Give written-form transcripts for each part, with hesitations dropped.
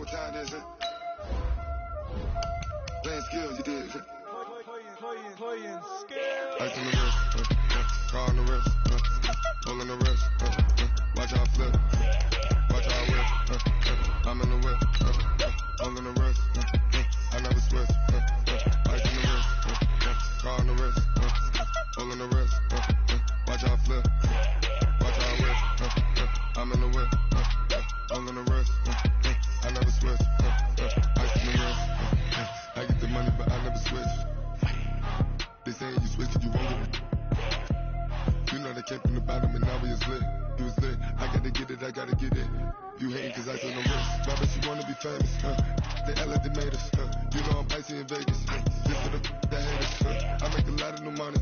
time this, playing skills, you did. Playing skills. Ice on the wrist, car on the wrist, pull on the wrist, watch how I flip, watch how I whip, I'm in the whip, pull on the wrist, I never switch, ice on the wrist, car on the wrist, pull on the wrist, watch how I flip, watch how I whip, I'm in the whip, pull on the wrist, I never switch, ice on the wrist, I get the money but I never switch. They saying you switch it, you won't get it. You know they came from the bottom and now we is lit. You was lit, I gotta get it, I gotta get it. You hating cause I took no risk. Why bet you wanna be famous, They act like they made us, You know I'm icy in Vegas, Just for the haters, I make a lot of new money,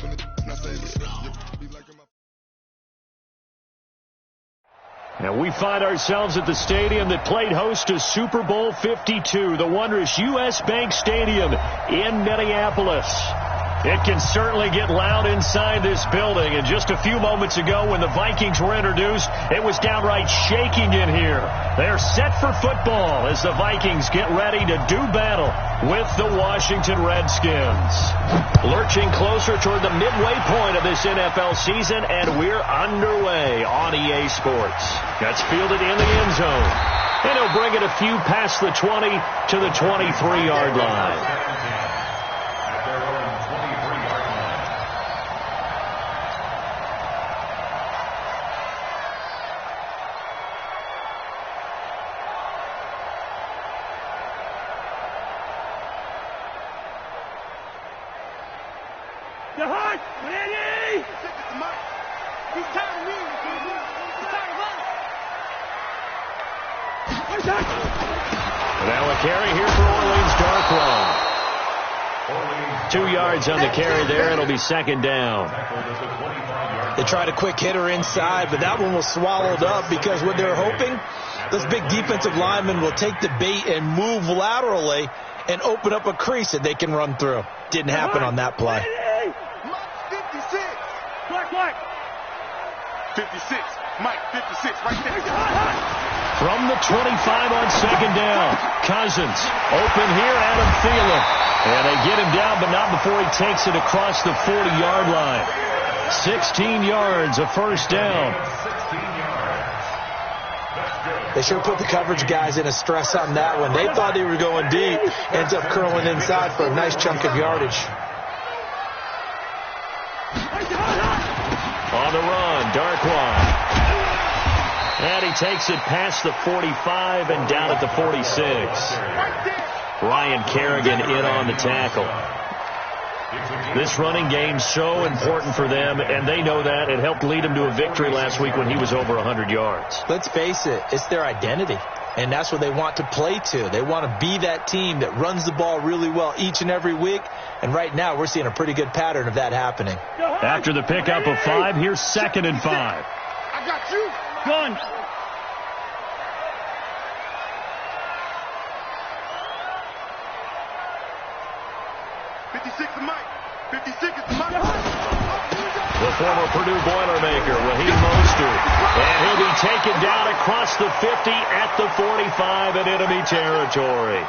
When the not savers, be like in my... And we find ourselves at the stadium that played host to Super Bowl 52, the wondrous U.S. Bank Stadium in Minneapolis. It can certainly get loud inside this building. And just a few moments ago when the Vikings were introduced, it was downright shaking in here. They're set for football as the Vikings get ready to do battle with the Washington Redskins. Lurching closer toward the midway point of this NFL season, and we're underway on EA Sports. That's fielded in the end zone. And he'll bring it a few past the 20 to the 23-yard line. Now a carry here for Orleans, Darkwa. 2 yards on the carry there. It'll be second down. They tried a quick hitter inside, but that one was swallowed up because what they're hoping, those big defensive linemen will take the bait and move laterally and open up a crease that they can run through. Didn't happen on that play. 56. Black. 56. Mike, 56 right there. From the 25 on second down. Cousins open here, Adam Thielen. And they get him down, but not before he takes it across the 40-yard line. 16 yards, a first down. They sure put the coverage guys in a stress on that one. They thought they were going deep. Ends up curling inside for a nice chunk of yardage. On the run, Darkwa. And he takes it past the 45 and down at the 46. Ryan Kerrigan in on the tackle. This running game's so important for them, and they know that. It helped lead them to a victory last week when he was over 100 yards. Let's face it, it's their identity, and that's what they want to play to. They want to be that team that runs the ball really well each and every week, and right now we're seeing a pretty good pattern of that happening. After the pickup of 5, here's 2nd and 5. I got you. Gun. The former Purdue Boilermaker, Raheem Mostert. And he'll be taken down across the 50 at the 45 in enemy territory.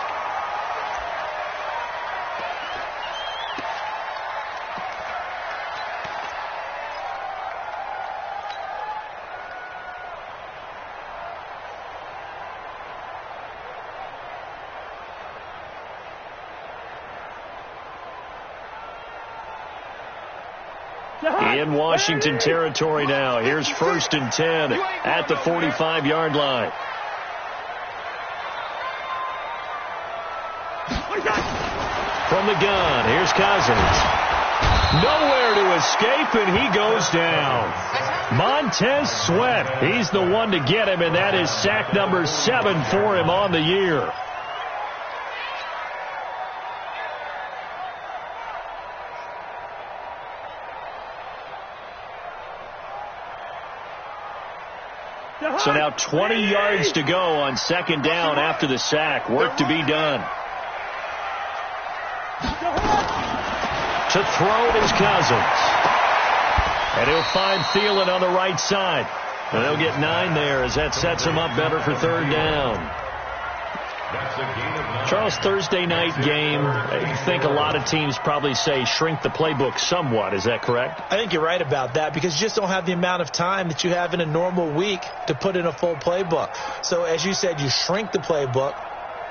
In Washington territory now. Here's 1st and 10 at the 45-yard line. From the gun, here's Cousins. Nowhere to escape, and he goes down. Montez Sweat, he's the one to get him, and that is sack number 7 for him on the year. So now 20 yards to go on 2nd down after the sack. Work to be done. To throw is Cousins. And he'll find Thielen on the right side. And they'll get 9 there as that sets him up better for 3rd down. Charles, Thursday night game, I think a lot of teams probably say shrink the playbook somewhat. Is that correct? I think you're right about that because you just don't have the amount of time that you have in a normal week to put in a full playbook. So as you said, you shrink the playbook,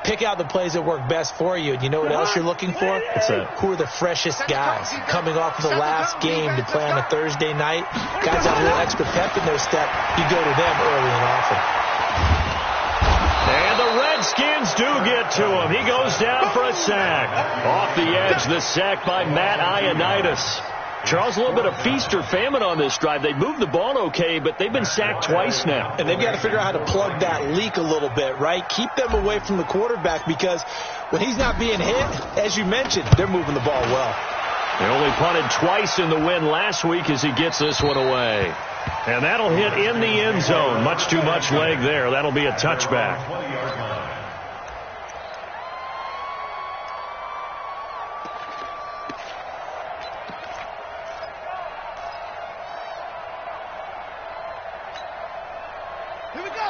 pick out the plays that work best for you. And you know what else you're looking for? Who are the freshest guys coming off of the last game to play on a Thursday night? Guys have a little extra pep in their step. You go to them early and often. And the Redskins do get to him. He goes down for a sack. Off the edge, the sack by Matt Ioannidis. Charles, a little bit of feast or famine on this drive. They moved the ball okay, but they've been sacked twice now. And they've got to figure out how to plug that leak a little bit, right? Keep them away from the quarterback because when he's not being hit, as you mentioned, they're moving the ball well. They only punted twice in the win last week as he gets this one away. And that'll hit in the end zone. Much too much leg there. That'll be a touchback.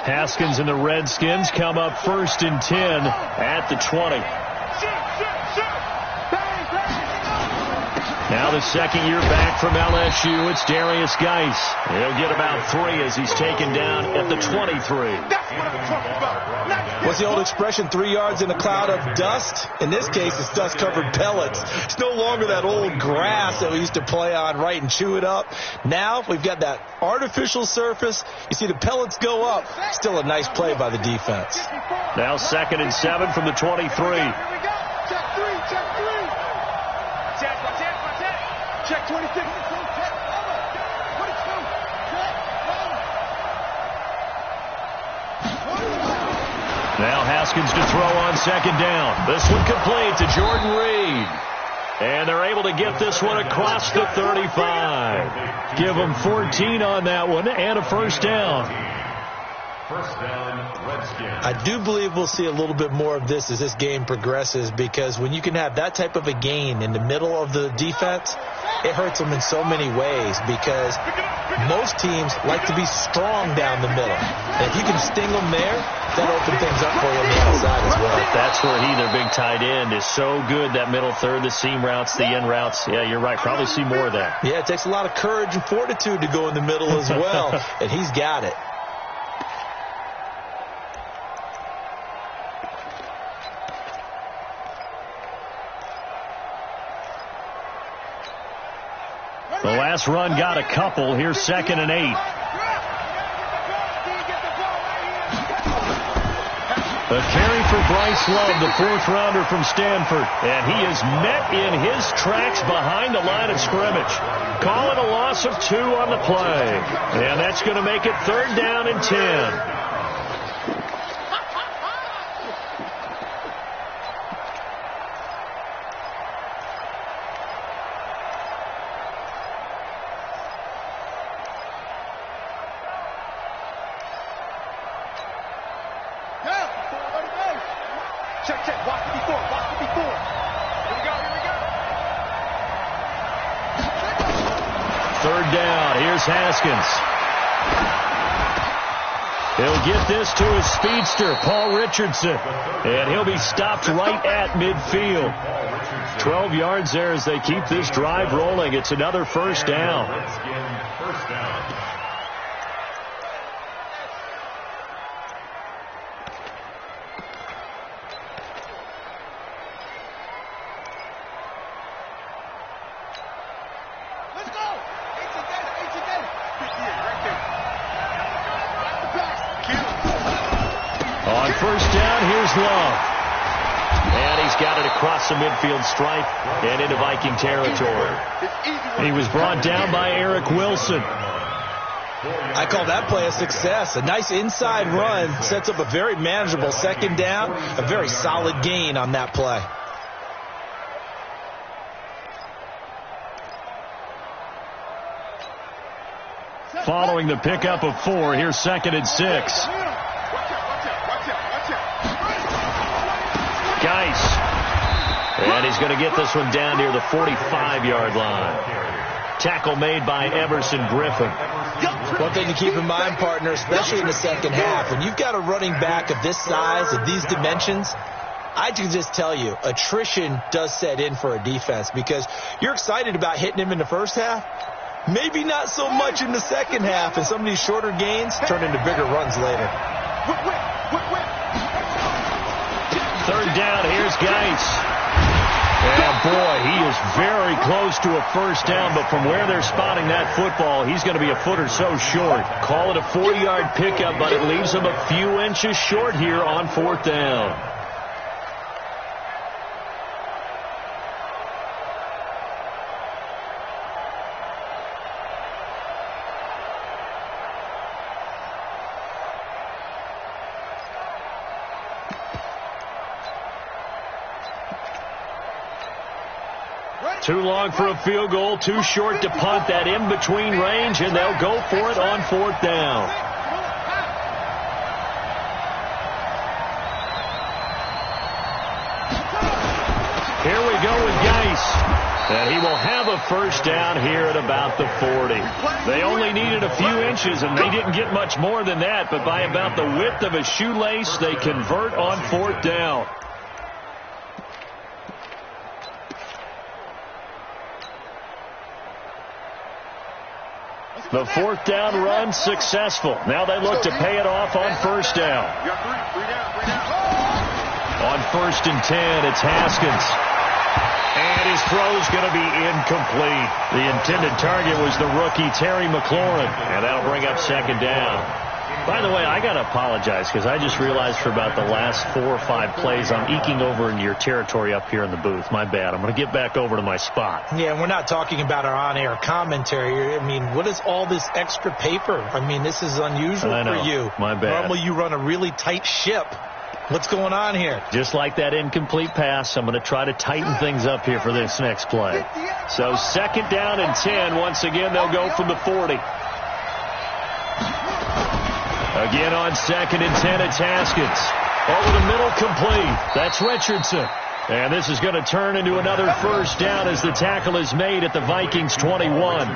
Haskins and the Redskins come up 1st and 10 at the 20. Now the second year back from LSU, it's Darius Geis. He'll get about 3 as he's taken down at the 23. What's the old expression, 3 yards in a cloud of dust? In this case, it's dust-covered pellets. It's no longer that old grass that we used to play on, right, and chew it up. Now we've got that artificial surface. You see the pellets go up. Still a nice play by the defense. Now 2nd and 7 from the 23. Check 26. Now Haskins to throw on 2nd down. This one complete to Jordan Reed. And they're able to get this one across the 35. Give them 14 on that one and a 1st down. First down, Redskins. I do believe we'll see a little bit more of this as this game progresses because when you can have that type of a gain in the middle of the defense, it hurts them in so many ways because most teams like to be strong down the middle. And if you can sting them there, that'll open things up for you on the outside as well. That's where their big tight end, is so good, that middle third, the seam routes, the in routes. Yeah, you're right. Probably see more of that. Yeah, it takes a lot of courage and fortitude to go in the middle as well, and he's got it. The last run got a couple. Here's 2nd and 8. A carry for Bryce Love, the 4th rounder from Stanford. And he is met in his tracks behind the line of scrimmage. Call it a loss of 2 on the play. And that's going to make it 3rd down and 10. Check. Watch the before. Here we go. 3rd down. Here's Haskins. He'll get this to his speedster, Paul Richardson. And he'll be stopped right at midfield. 12 yards there as they keep this drive rolling. It's another 1st down. First down. On 1st down, here's Love. And he's got it across the midfield stripe and into Viking territory. He was brought down by Eric Wilson. I call that play a success. A nice inside run sets up a very manageable 2nd down. A very solid gain on that play. Following the pickup of 4, here's 2nd and 6. Geis. And he's going to get this one down near the 45-yard line. Tackle made by Emerson Griffin. One thing to keep in mind, partner, especially in the second half, when you've got a running back of this size, of these dimensions, I can just tell you, attrition does set in for a defense because you're excited about hitting him in the first half. Maybe not so much in the second half, and some of these shorter gains turn into bigger runs later. Third down, here's Geis. And boy, he is very close to a first down, but from where they're spotting that football, he's going to be a foot or so short. Call it a 40-yard pickup, but it leaves him a few inches short here on fourth down. Too long for a field goal, too short to punt. That in-between range, and they'll go for it on fourth down. Here we go with Geis. And he will have a first down here at about the 40. They only needed a few inches, and they didn't get much more than that. But by about the width of a shoelace, they convert on fourth down. The fourth down run successful. Now they look to pay it off on first down. On 1st and 10, it's Haskins. And his throw's going to be incomplete. The intended target was the rookie Terry McLaurin. And that'll bring up second down. By the way, I got to apologize because I just realized for about the last 4 or 5 plays I'm eking over into your territory up here in the booth. My bad. I'm going to get back over to my spot. Yeah, and we're not talking about our on-air commentary. I mean, what is all this extra paper? I mean, this is unusual for you. My bad. Normally you run a really tight ship. What's going on here? Just like that incomplete pass, I'm going to try to tighten things up here for this next play. So 2nd down and 10. Once again, they'll go from the 40. Again on 2nd and 10, it's Haskins. Over the middle, complete. That's Richardson. And this is going to turn into another first down as the tackle is made at the Vikings 21.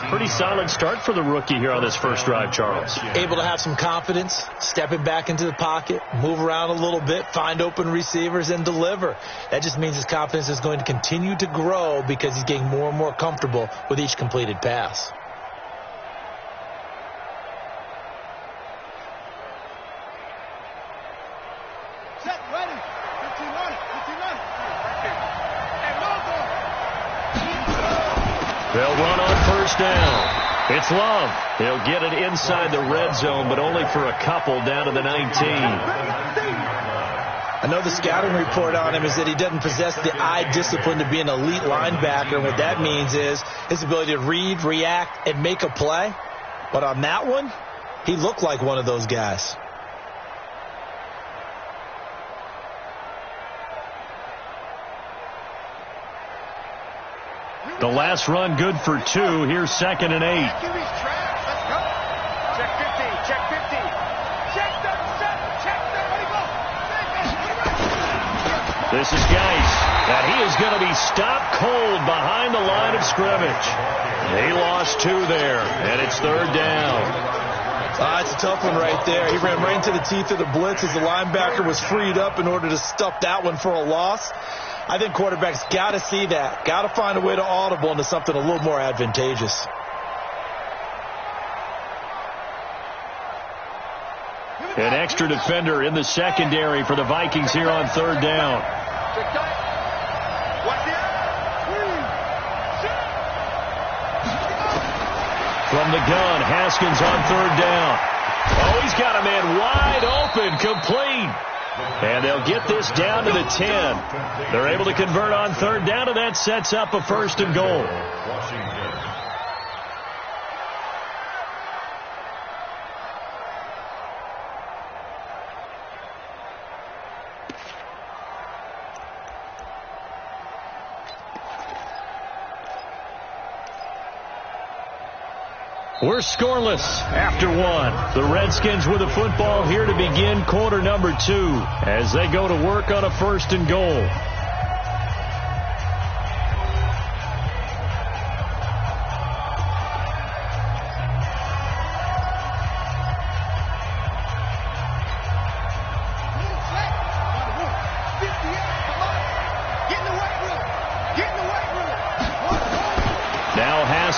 Pretty solid start for the rookie here on this first drive, Charles. Able to have some confidence, stepping back into the pocket, move around a little bit, find open receivers, and deliver. That just means his confidence is going to continue to grow because he's getting more and more comfortable with each completed pass. They'll run on first down. It's Love. He'll get it inside the red zone, but only for a couple down to the 19. I know the scouting report on him is that he doesn't possess the eye discipline to be an elite linebacker. What that means is his ability to read, react, and make a play. But on that one, he looked like one of those guys. The last run good for 2. Here's 2nd and 8. Check 50. Check 50. Check 37. Check 30. This is Geis. And he is going to be stopped cold behind the line of scrimmage. He lost 2 there. And it's 3rd down. It's a tough one right there. He ran right into the teeth of the blitz as the linebacker was freed up in order to stuff that one for a loss. I think quarterbacks got to see that. Got to find a way to audible into something a little more advantageous. An extra defender in the secondary for the Vikings here on 3rd down. From the gun, Haskins on 3rd down. Oh, he's got a man wide open, complete. And they'll get this down to the 10. They're able to convert on 3rd down, and that sets up a 1st and goal. We're scoreless after 1. The Redskins with the football here to begin quarter number 2 as they go to work on a 1st and goal.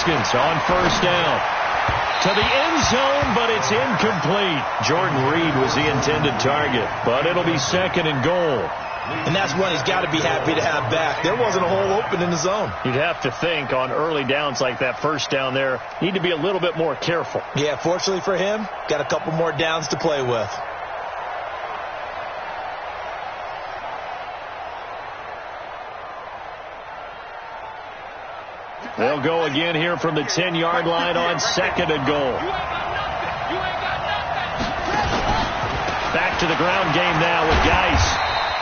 Haskins on first down. To the end zone, but it's incomplete. Jordan Reed was the intended target, but it'll be second and goal. And that's one he's got to be happy to have back. There wasn't a hole open in the zone. You'd have to think on early downs like that first down there, need to be a little bit more careful. Yeah, fortunately for him, got a couple more downs to play with. They'll go again here from the 10-yard line on second and goal. Back to the ground game now with Geis.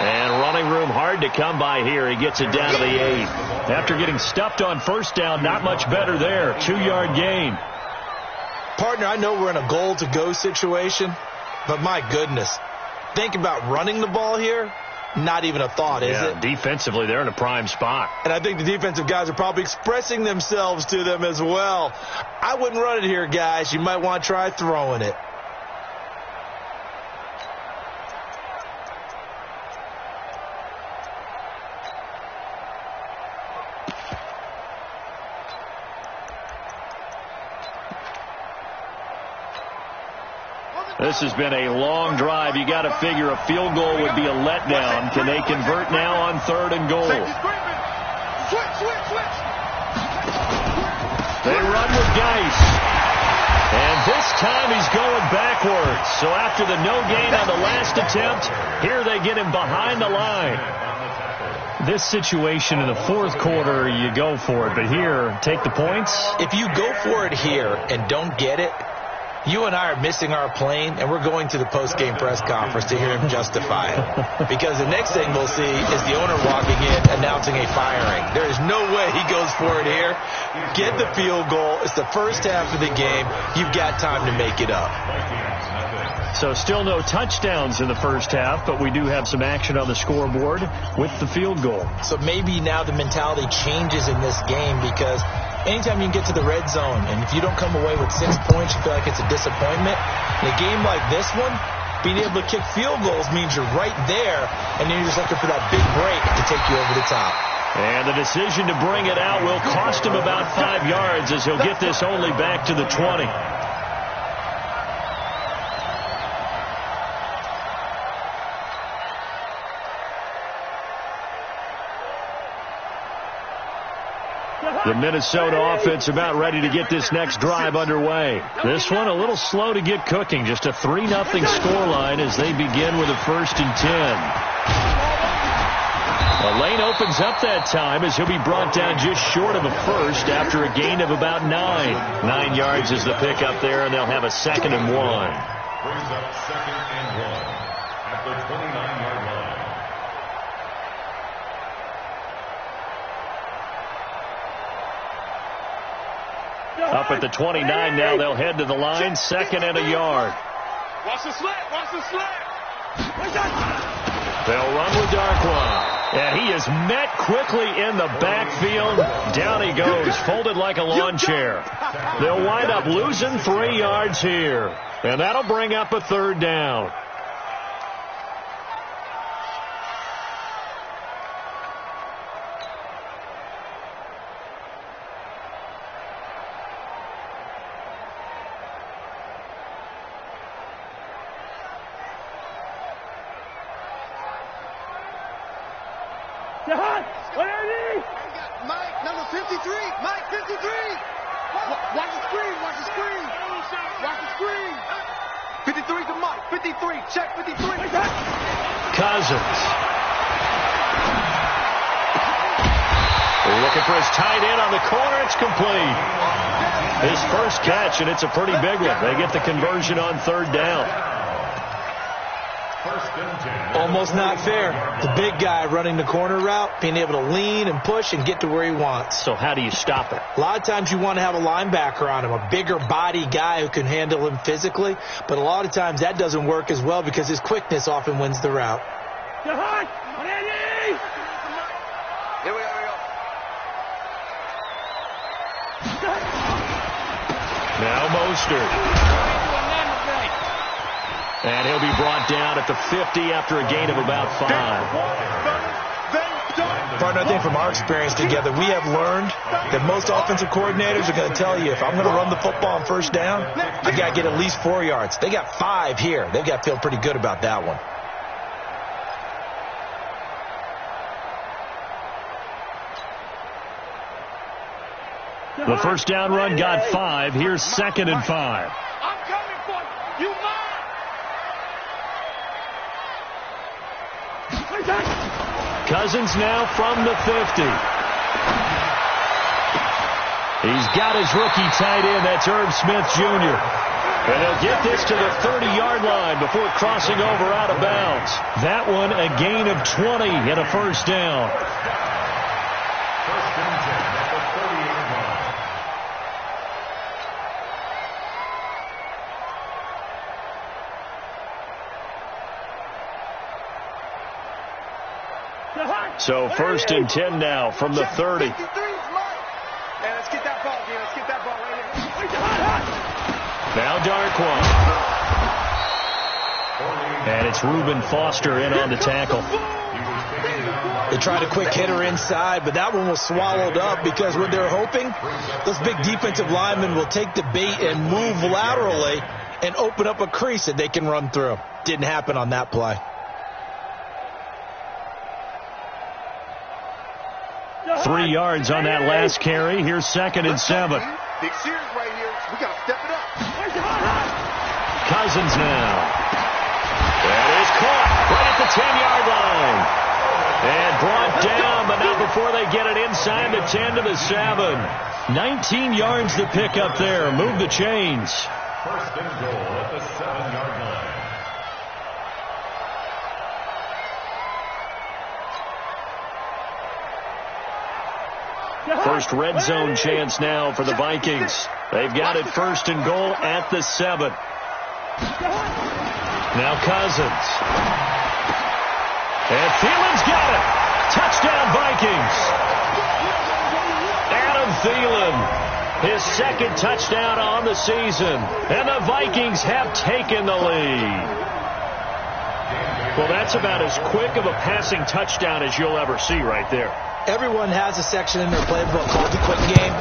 And running room hard to come by here. He gets it down to the 8. After getting stuffed on first down, not much better there. 2-yard gain. Partner, I know we're in a goal-to-go situation, but my goodness, think about running the ball here. Not even a thought, is it? Defensively, they're in a prime spot. And I think the defensive guys are probably expressing themselves to them as well. I wouldn't run it here, guys. You might want to try throwing it. This has been a long drive. You got to figure a field goal would be a letdown. Can they convert now on third and goal? They run with Geis. And this time he's going backwards. So after the no gain on the last attempt, here they get him behind the line. This situation in the fourth quarter, you go for it. But here, take the points. If you go for it here and don't get it, you and I are missing our plane, and we're going to the post-game press conference to hear him justify it. Because the next thing we'll see is the owner walking in announcing a firing. There is no way he goes for it here. Get the field goal. It's the first half of the game. You've got time to make it up. So still no touchdowns in the first half, but we do have some action on the scoreboard with the field goal. So maybe now the mentality changes in this game because anytime you can get to the red zone, and if you don't come away with 6 points, you feel like it's a disappointment. In a game like this one, being able to kick field goals means you're right there, and then you're just looking for that big break to take you over the top. And the decision to bring it out will cost him about 5 yards as he'll get this only back to the 20. The Minnesota offense about ready to get this next drive underway. This one a little slow to get cooking. Just a 3-0 scoreline as they begin with a 1st and 10. The lane opens up that time as he'll be brought down just short of a first after a gain of about 9. 9 yards is the pickup there, and they'll have a 2nd and 1. Brings up 2nd and 1 at the 29-yard line. Up at the 29 now, they'll head to the line, 2nd and a yard. Watch the slant, watch the slant. They'll run with Darkwa. And he is met quickly in the backfield. Down he goes, folded like a lawn chair. They'll wind up losing 3 yards here. And that'll bring up a 3rd down. Mike, number 53. Mike, 53. Watch the screen. Watch the screen. Watch the screen. 53 to Mike. 53. Check 53. Cousins. Looking for his tight end on the corner. It's complete. His first catch, and it's a pretty big one. They get the conversion on 3rd down. Almost not fair. The big guy running the corner route, being able to lean and push and get to where he wants. So how do you stop it? A lot of times you want to have a linebacker on him, a bigger body guy who can handle him physically. But a lot of times that doesn't work as well because his quickness often wins the route. Here we go. Now Mostert. And he'll be brought down at the 50 after a gain of about 5. Partner, I think from our experience together, we have learned that most offensive coordinators are going to tell you, if I'm going to run the football on first down, I got to get at least 4 yards. They got 5 here. They've got to feel pretty good about that one. The first down run got 5. Here's 2nd and 5. I'm coming for you. You mine. Cousins now from the 50. He's got his rookie tight end. That's Irv Smith Jr. And he'll get this to the 30-yard line before crossing over out of bounds. That one a gain of 20 and a first down. So 1st and 10 now from the 30. Let's get that ball, dude. Let's get that ball right here. Now Darquan. And it's Reuben Foster in on the tackle. They tried a quick hitter inside, but that one was swallowed up because what they're hoping, those big defensive linemen will take the bait and move laterally and open up a crease that they can run through. Didn't happen on that play. 3 yards on that last carry. Here's 2nd and 7. Big series right here. We got to step it up. Cousins now. That is caught right at the 10-yard line. And brought down, but not before they get it inside the 10 to the 7. 19 yards to pick up there. Move the chains. 1st and goal at the 7-yard line. First red zone chance now for the Vikings. They've got it 1st and goal at the 7. Now Cousins. And Thielen's got it. Touchdown Vikings. Adam Thielen, his 2nd touchdown on the season. And the Vikings have taken the lead. Well, that's about as quick of a passing touchdown as you'll ever see right there. Everyone has a section in their playbook called the quick game.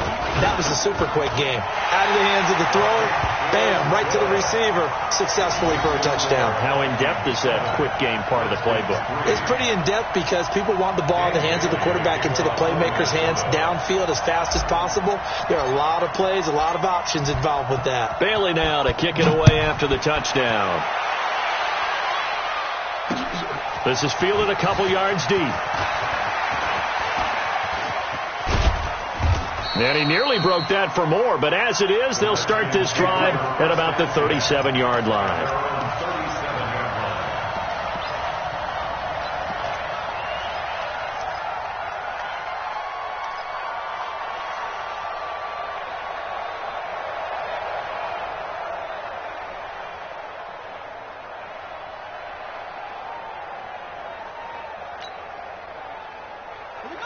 That was a super quick game. Out of the hands of the thrower, bam, right to the receiver, successfully for a touchdown. How in-depth is that quick game part of the playbook? It's pretty in-depth because people want the ball in the hands of the quarterback into the playmaker's hands downfield as fast as possible. There are a lot of plays, a lot of options involved with that. Bailey now to kick it away after the touchdown. This is fielded a couple yards deep. And he nearly broke that for more, but as it is, they'll start this drive at about the 37-yard line.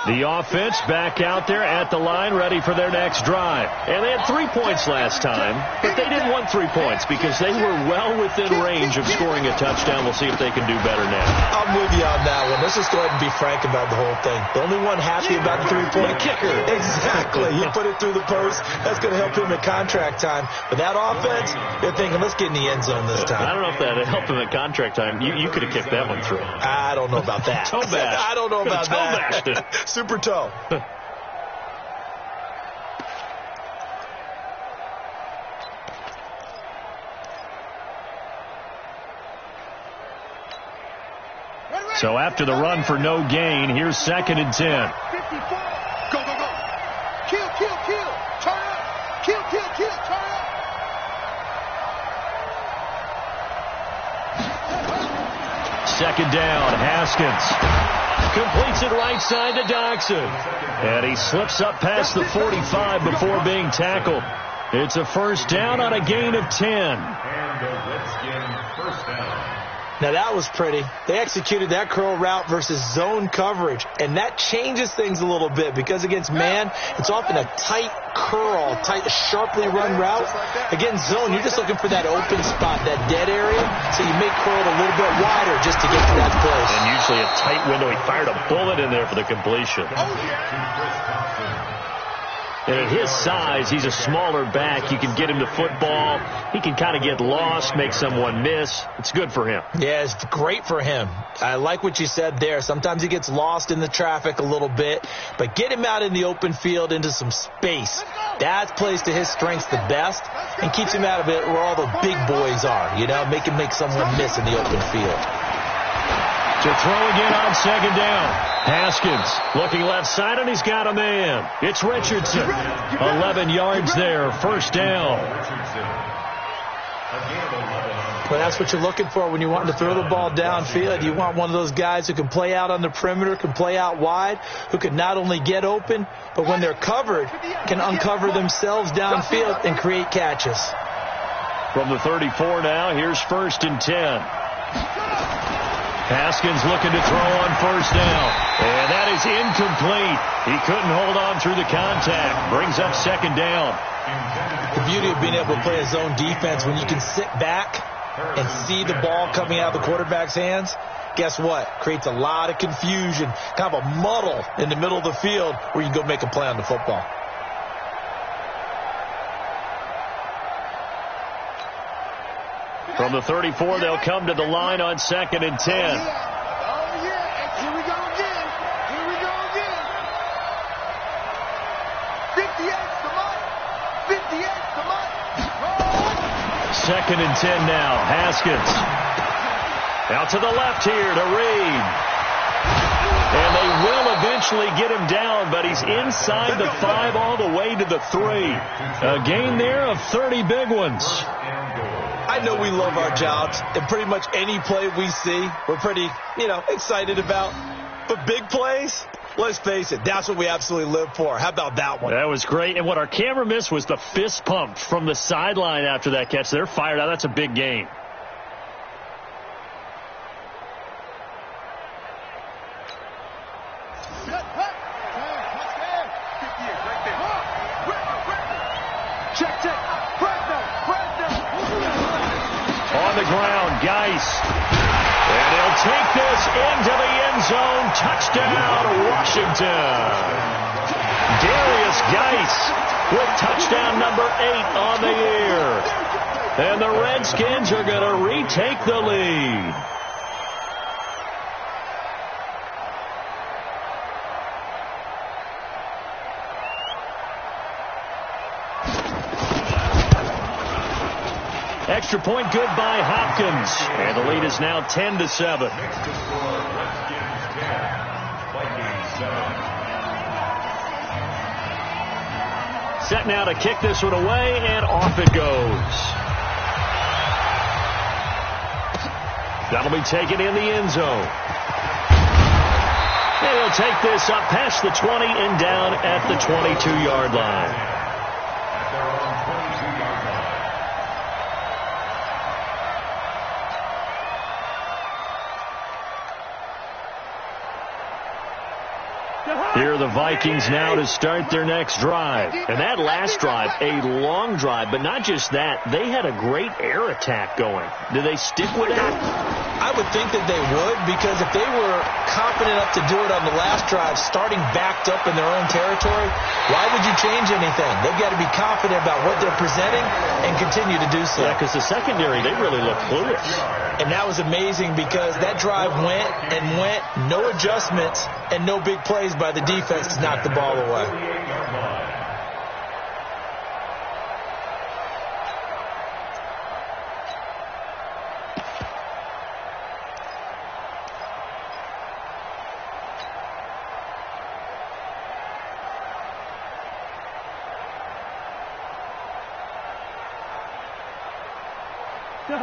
The offense back out there at the line, ready for their next drive. And they had 3 points last time, but they didn't want 3 points because they were well within range of scoring a touchdown. We'll see if they can do better now. I'm with you on that one. Let's just go ahead and be frank about the whole thing. The only one happy about the 3-point kicker. Exactly. He put it through the post. That's going to help him at contract time. But that offense, they're thinking, let's get in the end zone this time. I don't know if that helped him at contract time. You could have kicked that one through. I don't know about that. Toe bash. I don't know about that. Toe bashed it. Super toe. So after the run for no gain, here's 2nd and 10. 54. Go, go, go. Kill, kill, kill. Turn up. Kill, kill, kill. Turn up. Second down, Haskins. Completes it right side to Doxson. And he slips up past the 45 before being tackled. It's a first down on a gain of 10. And the Redskins first down. Now that was pretty. They executed that curl route versus zone coverage, and that changes things a little bit because against man, it's often a tight curl, tight, sharply run route. Against zone, you're just looking for that open spot, that dead area, so you make curl a little bit wider just to get to that place. And usually a tight window. He fired a bullet in there for the completion. And at his size, he's a smaller back. You can get him to football. He can kind of get lost, make someone miss. It's good for him. Yeah, it's great for him. I like what you said there. Sometimes he gets lost in the traffic a little bit, but get him out in the open field into some space. That plays to his strengths the best and keeps him out of it where all the big boys are, you know, make him make someone miss in the open field. To throw again on second down. Haskins looking left side, and he's got a man. It's Richardson. 11 yards there, first down. Well, that's what you're looking for when you want to throw the ball downfield. You want one of those guys who can play out on the perimeter, can play out wide, who can not only get open, but when they're covered, can uncover themselves downfield and create catches. From the 34 now, here's 1st and 10. Haskins looking to throw on first down. And that is incomplete. He couldn't hold on through the contact. Brings up second down. The beauty of being able to play a zone defense when you can sit back and see the ball coming out of the quarterback's hands, guess what? Creates a lot of confusion, kind of a muddle in the middle of the field where you can go make a play on the football. From the 34, they'll come to the line on 2nd and 10. Oh, yeah. Here we go again. Here we go again. 58, come on. 58, come on. Oh. 2nd and 10 now. Haskins. Out to the left here to Reed. And they will eventually get him down, but he's inside the 5 all the way to the 3. A gain there of 30 big ones. I know we love our jobs, and pretty much any play we see, we're pretty, excited about. But big plays, let's face it, that's what we absolutely live for. How about that one? That was great. And what our camera missed was the fist pump from the sideline after that catch. They're fired out. That's a big gain. On the ground, Geis. And he'll take this into the end zone. Touchdown, Washington. Darius Geis with touchdown number 8 on the year. And the Redskins are going to retake the lead. Extra point good by Hopkins. And the lead is now 10-7. Set now to kick this one away, and off it goes. That'll be taken in the end zone. And he'll take this up past the 20 and down at the 22-yard line. Here are the Vikings now to start their next drive. And that last drive, a long drive, but not just that. They had a great air attack going. Do they stick with that? I would think that they would, because if they were confident enough to do it on the last drive, starting backed up in their own territory, why would you change anything? They've got to be confident about what they're presenting and continue to do so. Yeah, because the secondary, they really look clueless. And that was amazing because that drive went and went, no adjustments and no big plays by the defense to knock the ball away.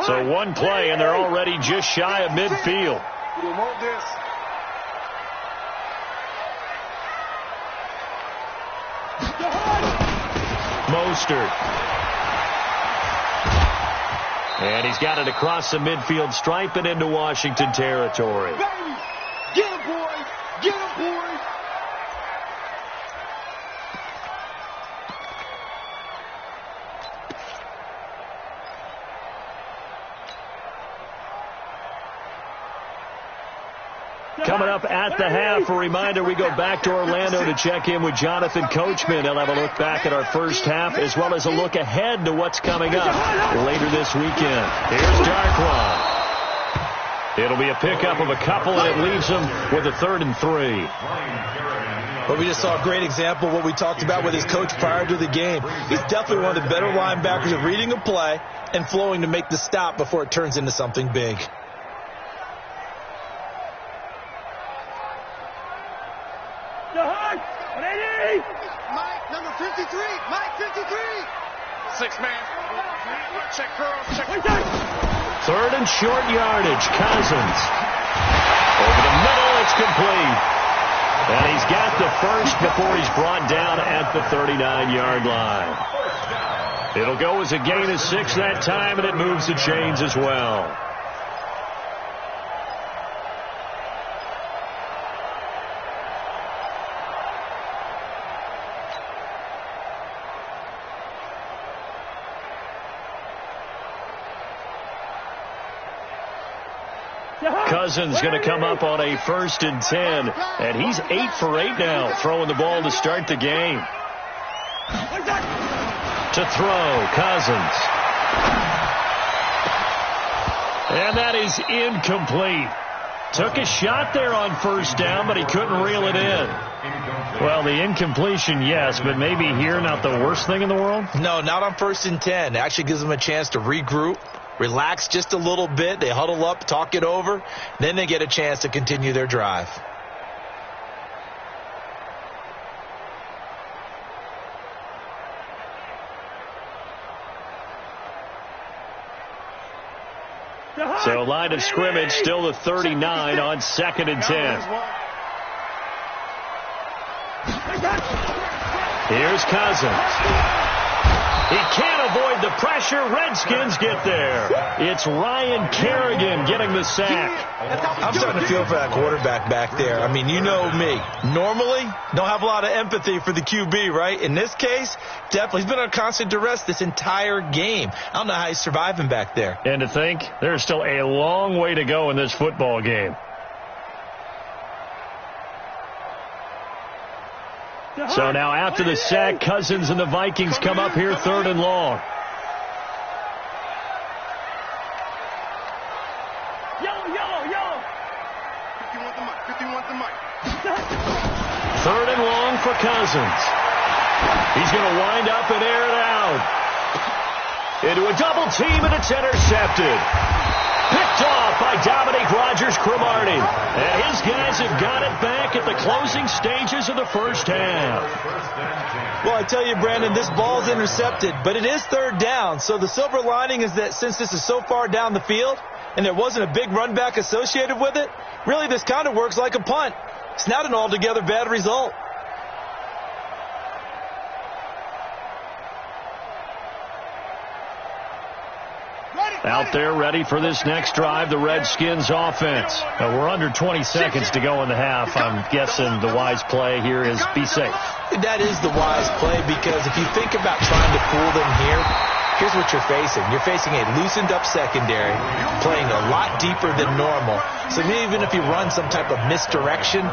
So one play, and they're already just shy of midfield. We want this. Mostert. And he's got it across the midfield stripe and into Washington territory. Baby, get him, boys! Get him, boys! Coming up at the half, a reminder, we go back to Orlando to check in with Jonathan Coachman. He'll have a look back at our first half as well as a look ahead to what's coming up later this weekend. Here's Darkwa. It'll be a pickup of a couple, and it leaves them with a 3rd and 3. Well, we just saw a great example of what we talked about with his coach prior to the game. He's definitely one of the better linebackers at reading a play and flowing to make the stop before it turns into something big. Mike, number 53. Mike, 53. 6-man. Check girls. Check. 3rd and short yardage. Cousins. Over the middle, it's complete. And he's got the first before he's brought down at the 39-yard line. It'll go as a gain of 6 that time, and it moves the chains as well. Cousins going to come up on a 1st and 10, and he's 8 for 8 now, throwing the ball to start the game. To throw, Cousins. And that is incomplete. Took a shot there on 1st down, but he couldn't reel it in. Well, the incompletion, yes, but maybe here not the worst thing in the world? No, not on 1st and 10. It actually gives them a chance to regroup, relax just a little bit. They huddle up, talk it over. Then they get a chance to continue their drive. So line of scrimmage still the 39 on 2nd and 10. Here's Cousins. He can't avoid the pressure. Redskins get there. It's Ryan Kerrigan getting the sack. I'm starting to feel for that quarterback back there. I mean, you know me. Normally, don't have a lot of empathy for the QB, right? In this case, definitely. He's been on constant duress this entire game. I don't know how he's surviving back there. And to think, there's still a long way to go in this football game. So now after the sack, Cousins and the Vikings come up here 3rd and long. Yellow. 51 to Mike. 3rd and long for Cousins. He's going to wind up and air it out. Into a double team, and it's intercepted. Picked off by Dominique Rodgers-Cromartie. And his guys have got it back at the closing stages of the first half. Well, I tell you, Brandon, this ball's intercepted, but it is 3rd down. So the silver lining is that since this is so far down the field and there wasn't a big run back associated with it, really this kind of works like a punt. It's not an altogether bad result. Out there ready for this next drive, the Redskins offense. We're under 20 seconds to go in the half. I'm guessing the wise play here is be safe. That is the wise play, because if you think about trying to fool them here, here's what you're facing. You're facing a loosened up secondary, playing a lot deeper than normal. So even if you run some type of misdirection,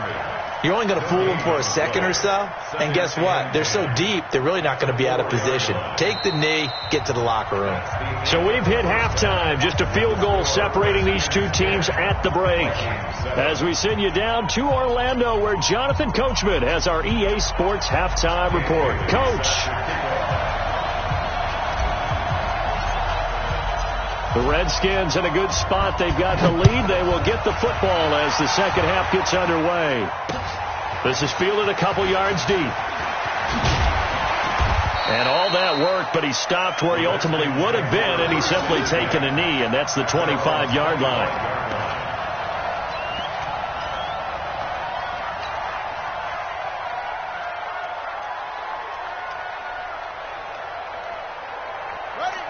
you're only going to fool them for a second or so. And guess what? They're so deep, they're really not going to be out of position. Take the knee, get to the locker room. So we've hit halftime. Just a field goal separating these two teams at the break. As we send you down to Orlando, where Jonathan Coachman has our EA Sports halftime report. Coach. The Redskins in a good spot. They've got the lead. They will get the football as the second half gets underway. This is fielded a couple yards deep. And all that worked, but he stopped where he ultimately would have been, and he's simply taken a knee, and that's the 25-yard line.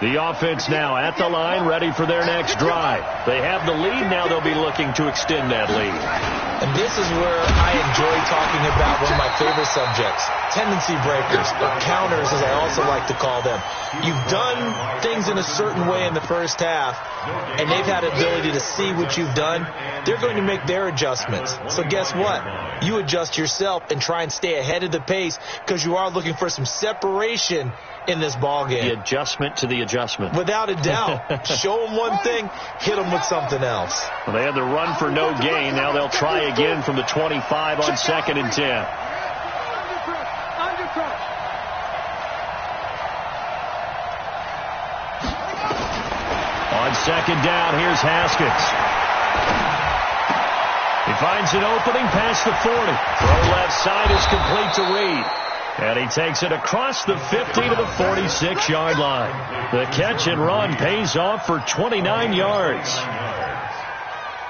The offense now at the line, ready for their next drive. They have the lead. Now they'll be looking to extend that lead. And this is where I enjoy talking about one of my favorite subjects, tendency breakers, or counters as I also like to call them. You've done things in a certain way in the first half, and they've had the ability to see what you've done. They're going to make their adjustments. So guess what? You adjust yourself and try and stay ahead of the pace because you are looking for some separation in this ball game. The adjustment to the adjustment. Without a doubt. Show them one thing, hit them with something else. Well, they had the run for no gain. Now they'll try again from the 25 on 2nd and 10. On 2nd down, here's Haskins. He finds an opening past the 40. Throw left side is complete to Reed. And he takes it across the 50 to the 46-yard line. The catch and run pays off for 29 yards.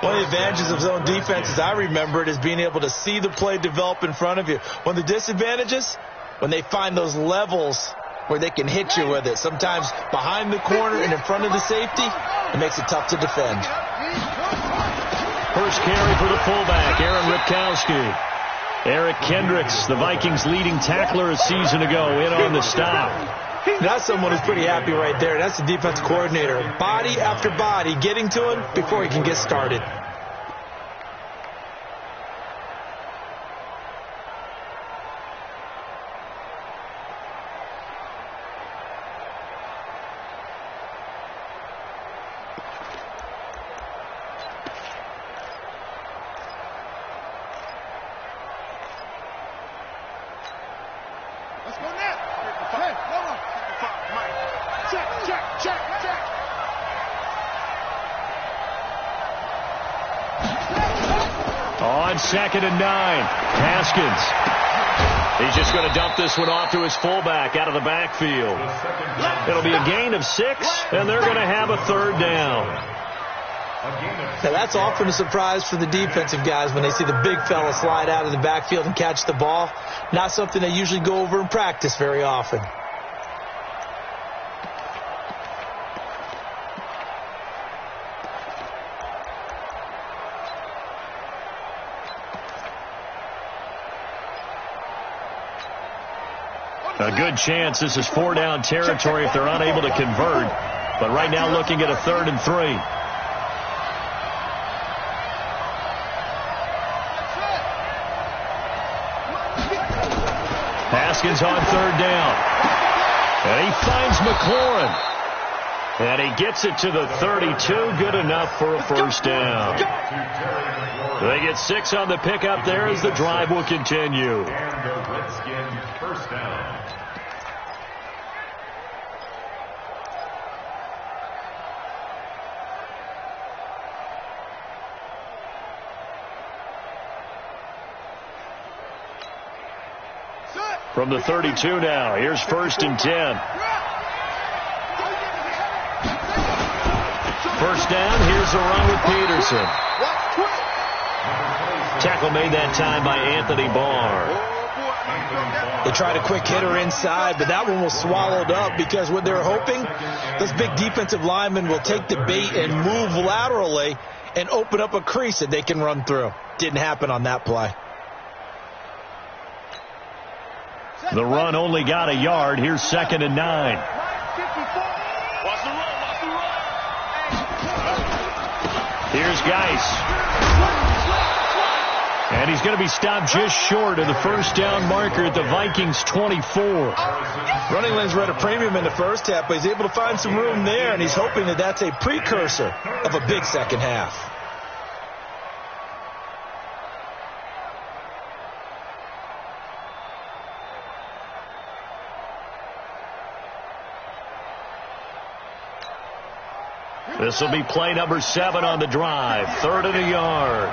One of the advantages of zone defense, as I remember it, is being able to see the play develop in front of you. One of the disadvantages, when they find those levels where they can hit you with it. Sometimes behind the corner and in front of the safety, it makes it tough to defend. First carry for the fullback, Aaron Ripkowski. Eric Kendricks, the Vikings' leading tackler a season ago, in on the stop. That's someone who's pretty happy right there. That's the defense coordinator. Body after body getting to him before he can get started. On 2nd and 9, Haskins. He's just going to dump this one off to his fullback out of the backfield. It'll be a gain of 6, and they're going to have a 3rd down. Now that's often a surprise for the defensive guys when they see the big fella slide out of the backfield and catch the ball. Not something they usually go over in practice very often. A good chance this is 4-down territory if they're unable to convert. But right now looking at a 3rd and 3. Haskins on 3rd down. And he finds McLaurin. And he gets it to the 32. Good enough for a 1st down. They get 6 on the pickup there as the drive will continue. And the Redskins 1st down. From the 32 now, here's 1st and 10. 1st down, here's the run with Peterson. Tackle made that time by Anthony Barr. They tried a quick hitter inside, but that one was swallowed up because what they're hoping, this big defensive lineman will take the bait and move laterally and open up a crease that they can run through. Didn't happen on that play. The run only got a yard. Here's 2nd and 9. Here's Geis. And he's going to be stopped just short of the 1st down marker at the Vikings 24. Running lanes were at a premium in the first half, but he's able to find some room there, and he's hoping that that's a precursor of a big second half. This will be play number 7 on the drive. 3rd and a yard.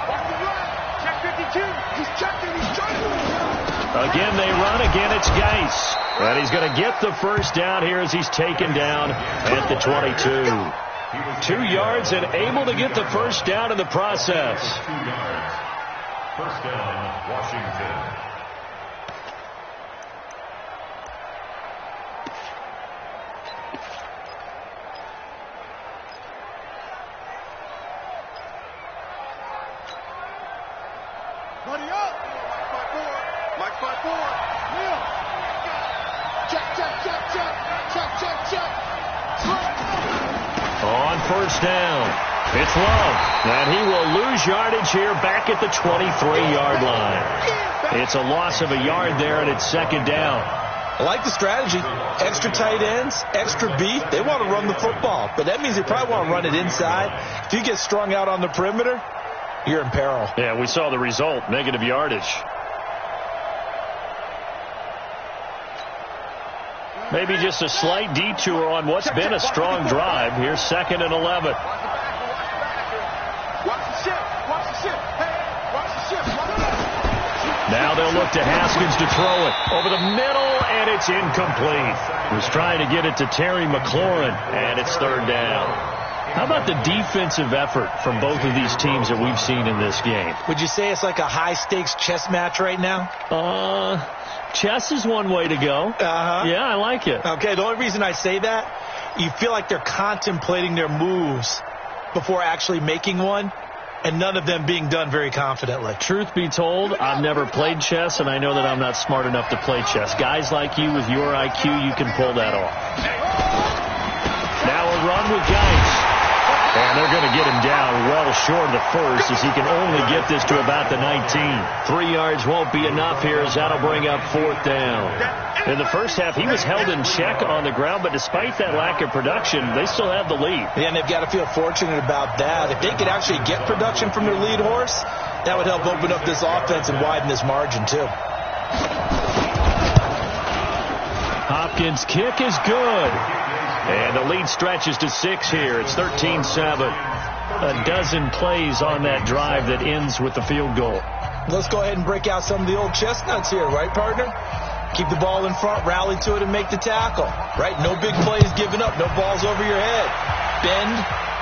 Again, they run. Again, it's Geis. And he's going to get the 1st down here as he's taken down at the 22. 2 yards and able to get the 1st down in the process. 2 yards. 1st down, Washington. Buddy up. Mike 5-4. Neil. Check. On first down, it's Love, and he will lose yardage here back at the 23-yard line. It's a loss of a yard there, and it's second down. I like the strategy. Extra tight ends, extra beef. They want to run the football, but that means they probably want to run it inside. If you get strung out on the perimeter, you're in peril. Yeah, we saw the result, negative yardage. Maybe just a slight detour on what's been a strong drive. Here's 2nd and 11. Now they'll look to Haskins to throw it over the middle, and it's incomplete. He was trying to get it to Terry McLaurin, and it's third down. How about the defensive effort from both of these teams that we've seen in this game? Would you say it's like a high-stakes chess match right now? Chess is one way to go. Yeah, I like it. Okay, the only reason I say that, you feel like they're contemplating their moves before actually making one, and none of them being done very confidently. Truth be told, I've never played chess, and I know that I'm not smart enough to play chess. Guys like you with your IQ, you can pull that off. Now a run with Geis. And they're going to get him down well short of the first, as he can only get this to about the 19. 3 yards won't be enough here, as that'll bring up fourth down. In the first half, he was held in check on the ground, but despite that lack of production, they still have the lead. Yeah, and they've got to feel fortunate about that. If they could actually get production from their lead horse, that would help open up this offense and widen this margin, too. Hopkins' kick is good. And the lead stretches to 6 here. It's 13-7. A dozen plays on that drive that ends with the field goal. Let's go ahead and break out some of the old chestnuts here, right, partner? Keep the ball in front, rally to it, and make the tackle. Right? No big plays given up. No balls over your head. Bend,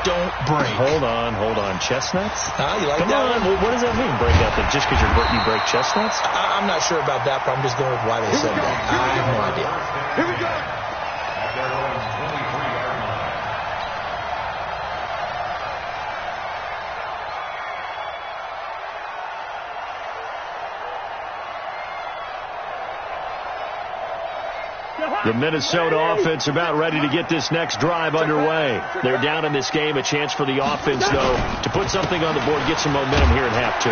don't break. Hold on. Chestnuts? You like Come that on. one? What does that mean, break out? Just because you break chestnuts? I'm not sure about that, but I'm just going with why they said that. I have no idea. Here we go. The Minnesota offense about ready to get this next drive underway. They're down in this game. A chance for the offense, though, to put something on the board, get some momentum here at half 2.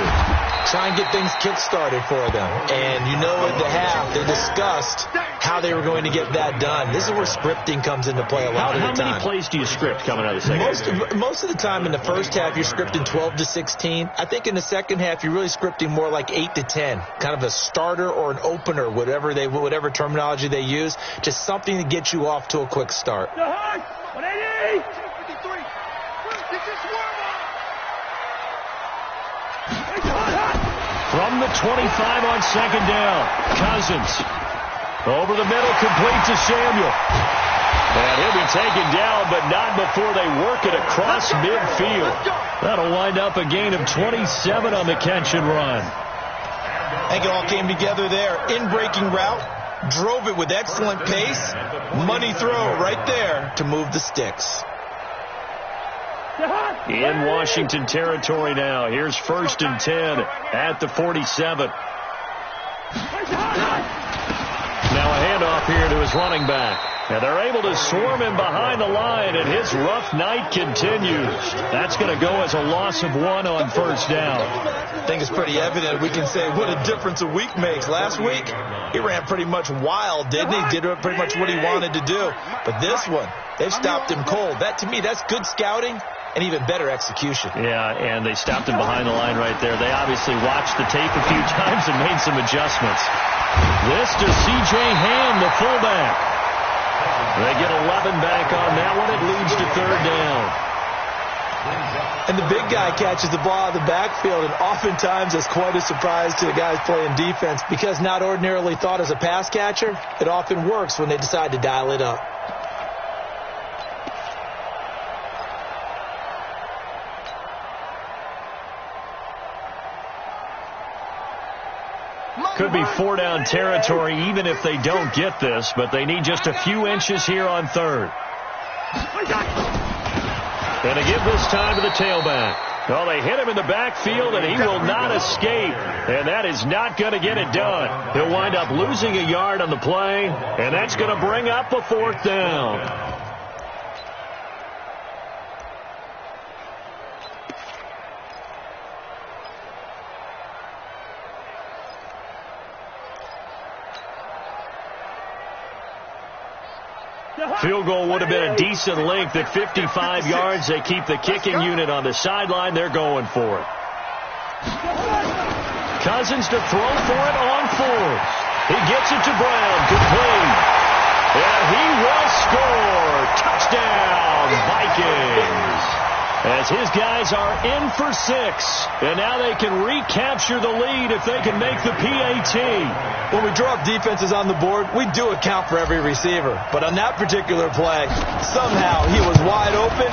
Try and get things kick-started for them. And you know at the half, they discussed how they were going to get that done. This is where scripting comes into play a lot of the time. How many plays do you script coming out of the second? Most of the time in the first half, you're scripting 12 to 16. I think in the second half, you're really scripting more like 8 to 10. Kind of a starter or an opener, whatever terminology they use. Just something to get you off to a quick start. From the 25 on second down, Cousins over the middle, complete to Samuel. And he'll be taken down, but not before they work it across midfield. That'll wind up a gain of 27 on the catch and run. I think it all came together there. In-breaking route, drove it with excellent pace. Money throw right there to move the sticks. In Washington territory now. Here's 1st and 10 at the 47. Now a handoff here to his running back. And they're able to swarm him behind the line, and his rough night continues. That's going to go as a loss of 1 on first down. I think it's pretty evident. We can say what a difference a week makes. Last week, he ran pretty much wild, didn't he? Did pretty much what he wanted to do. But this one, they've stopped him cold. That, to me, that's good scouting and even better execution. Yeah, and they stopped him behind the line right there. They obviously watched the tape a few times and made some adjustments. This to C.J. Ham, the fullback. They get 11 back on that one. It leads to third down. And the big guy catches the ball out of the backfield, and oftentimes it's quite a surprise to the guys playing defense because not ordinarily thought as a pass catcher, it often works when they decide to dial it up. Could be 4-down territory even if they don't get this, but they need just a few inches here on third. And they give this time to the tailback. Well, they hit him in the backfield, and he will not escape. And that is not going to get it done. He'll wind up losing a yard on the play, and that's going to bring up a 4th down. Field goal would have been a decent length at 55 yards. They keep the kicking unit on the sideline. They're going for it. Cousins to throw for it on 4th. He gets it to Brown. Complete. And he will score. Touchdown, Vikings. As his guys are in for 6. And now they can recapture the lead if they can make the PAT. When we draw up defenses on the board, we do account for every receiver. But on that particular play, somehow he was wide open,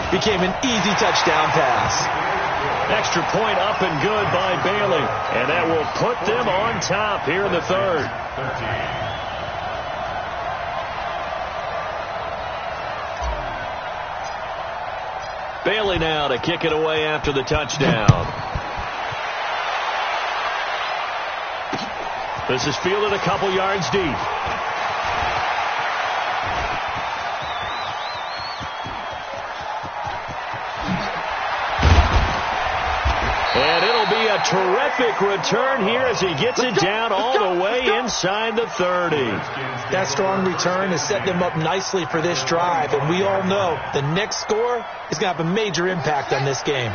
became an easy touchdown pass. Extra point up and good by Bailey. And that will put them on top here in the 3rd. Bailey now to kick it away after the touchdown. This is fielded a couple yards deep. And it'll be a terrific return here as he gets it down all the way inside the 30. That strong return has set them up nicely for this drive, and we all know the next score is going to have a major impact on this game.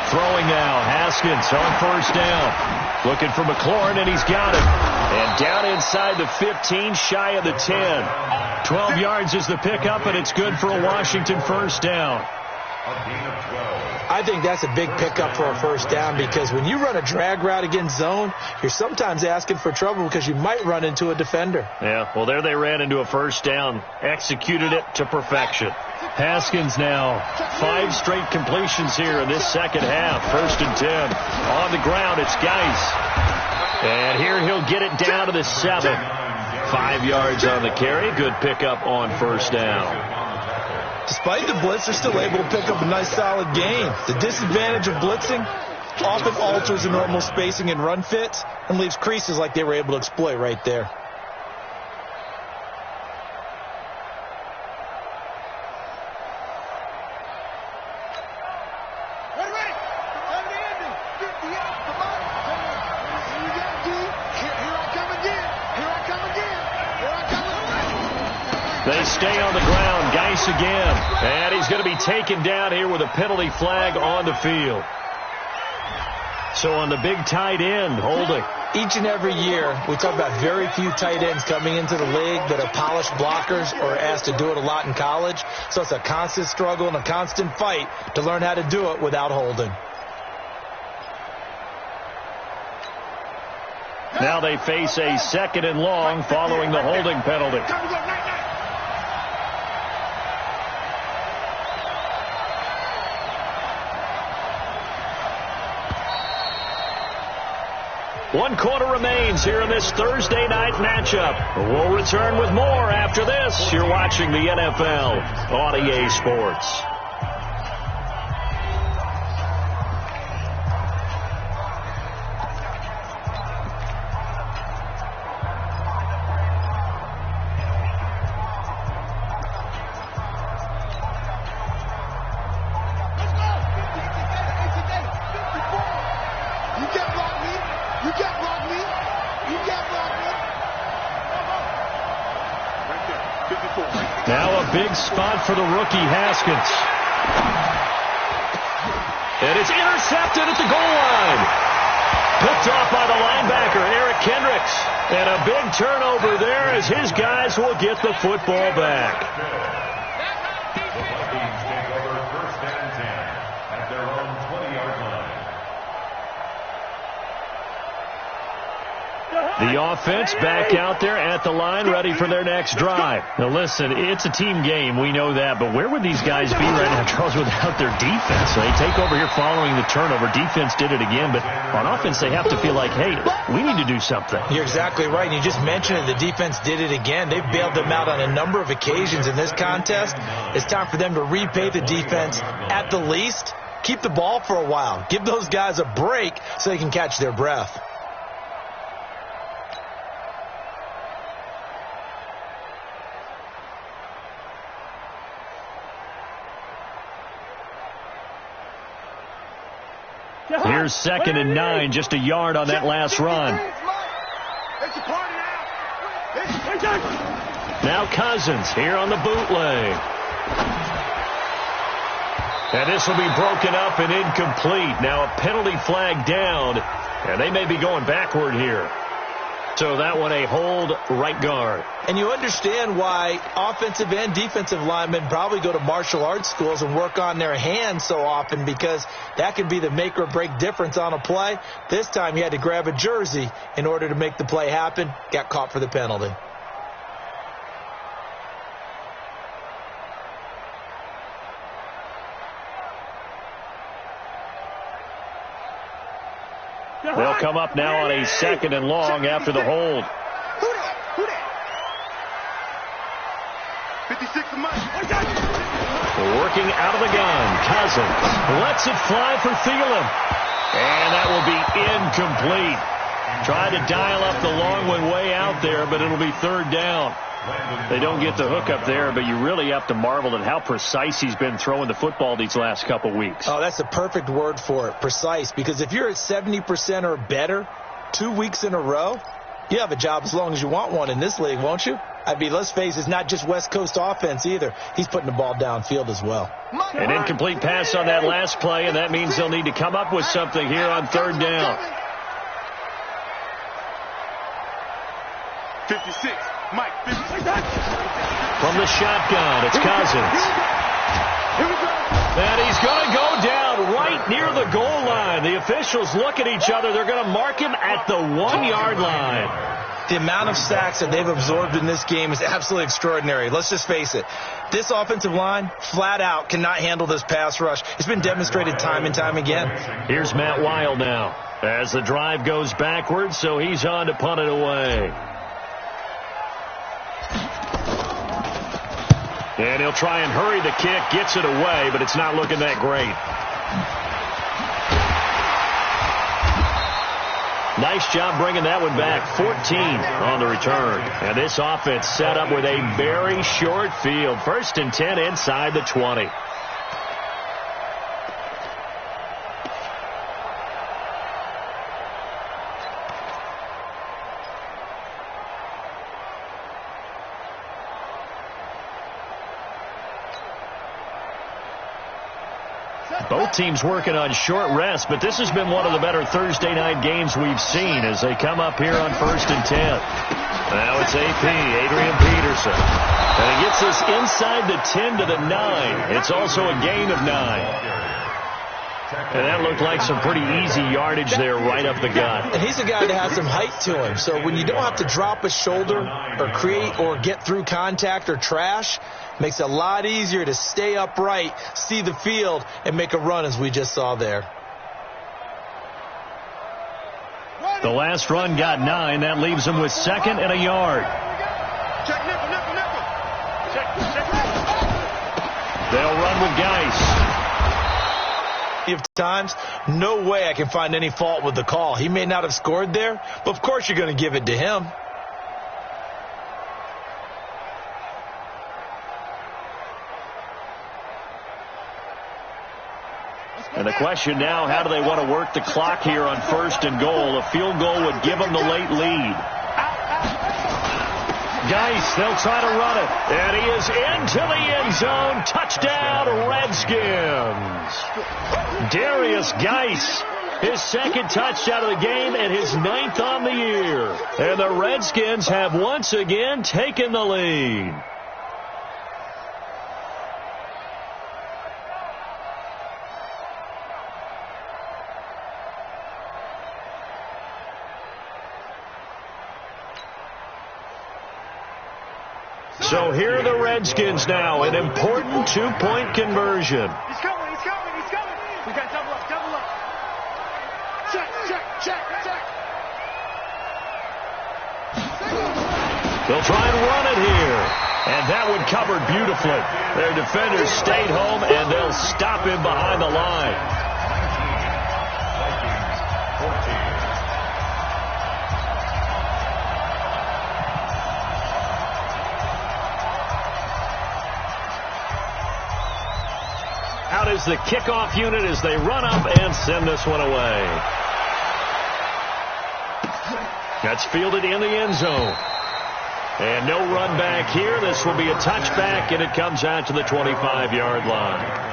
Throwing now, Haskins on 1st down. Looking for McLaurin, and he's got it. And down inside the 15, shy of the 10. 12 yards is the pickup, and it's good for a Washington 1st down. I think that's a big pickup for a 1st down because when you run a drag route against zone, you're sometimes asking for trouble because you might run into a defender. Yeah, well, there they ran into a 1st down. Executed it to perfection. Haskins now, 5 straight completions here in this 2nd half. 1st and 10. On the ground, it's Geis. And here he'll get it down to the 7. 5 yards on the carry. Good pickup on 1st down. Despite the blitz, they're still able to pick up a nice solid gain. The disadvantage of blitzing often alters the normal spacing and run fits and leaves creases like they were able to exploit right there. They stay on the ground. Geis again. And he's going to be taken down here with a penalty flag on the field. So on the big tight end, holding. Each and every year, we talk about very few tight ends coming into the league that are polished blockers or are asked to do it a lot in college. So it's a constant struggle and a constant fight to learn how to do it without holding. Now they face a 2nd and long following the holding penalty. One quarter remains here in this Thursday night matchup. We'll return with more after this. You're watching the NFL on EA Sports. Now a big spot for the rookie Haskins. And it's intercepted at the goal line. Picked off by the linebacker, Eric Kendricks. And a big turnover there as his guys will get the football back. The offense back out there at the line, ready for their next drive. Now, listen, it's a team game. We know that. But where would these guys be right now, Charles, without their defense? They take over here following the turnover. Defense did it again. But on offense, they have to feel like, hey, we need to do something. You're exactly right. And you just mentioned it. The defense did it again. They've bailed them out on a number of occasions in this contest. It's time for them to repay the defense at the least. Keep the ball for a while. Give those guys a break so they can catch their breath. Here's 2nd and 9, just a yard on that last run. Now Cousins here on the bootleg. And this will be broken up and incomplete. Now a penalty flag down, and they may be going backward here. So that one a hold, right guard. And you understand why offensive and defensive linemen probably go to martial arts schools and work on their hands so often, because that can be the make or break difference on a play. This time he had to grab a jersey in order to make the play happen. Got caught for the penalty. They'll come up now on a 2nd and long after the hold. 56 of mine. Working out of the gun. Cousins lets it fly for Thielen. And that will be incomplete. Tried to dial up the long one way out there, but it'll be 3rd down. They don't get the hook up there, but you really have to marvel at how precise he's been throwing the football these last couple weeks. Oh, that's the perfect word for it, precise. Because if you're at 70% or better 2 weeks in a row, you have a job as long as you want one in this league, won't you? I mean, let's face it, it's not just West Coast offense either. He's putting the ball downfield as well. An incomplete pass on that last play, and that means they'll need to come up with something here on 3rd down. 56. Mike, 56. From the shotgun, it's Cousins. And he's going to go down right near the goal line. The officials look at each other. They're going to mark him at the 1-yard line. The amount of sacks that they've absorbed in this game is absolutely extraordinary. Let's just face it. This offensive line, flat out, cannot handle this pass rush. It's been demonstrated time and time again. Here's Matt Weil now as the drive goes backwards, so he's on to punt it away. And he'll try and hurry the kick, gets it away, but it's not looking that great. Nice job bringing that one back. 14 on the return. And this offense set up with a very short field. 1st and 10 inside the 20. Both teams working on short rest, but this has been one of the better Thursday night games we've seen as they come up here on 1st and 10. Now it's AP, Adrian Peterson. And he gets this inside the 10 to the 9. It's also a gain of 9. And that looked like some pretty easy yardage there right up the gut. And he's a guy that has some height to him. So when you don't have to drop a shoulder or create or get through contact or trash, makes it a lot easier to stay upright, see the field, and make a run as we just saw there. The last run got 9. That leaves him with 2nd and a yard. Check nickel, nickel, nickel. Check. They'll run with Geis. Of times, no way I can find any fault with the call. He may not have scored there, but of course you're going to give it to him. And the question now, how do they want to work the clock here on 1st and goal? A field goal would give them the late lead. Geis, they'll try to run it. And he is into the end zone. Touchdown, Redskins. Darius Geis, his 2nd touchdown of the game and his 9th on the year. And the Redskins have once again taken the lead. So here are the Redskins now, an important two-point conversion. He's coming, he's coming, he's coming. We got double up, double up. Check, check, check, check. They'll try and run it here. And that one covered beautifully. Their defenders stayed home, and they'll stop him behind the line. Out is the kickoff unit as they run up and send this one away. That's fielded in the end zone. And no run back here. This will be a touchback, and it comes out to the 25-yard line.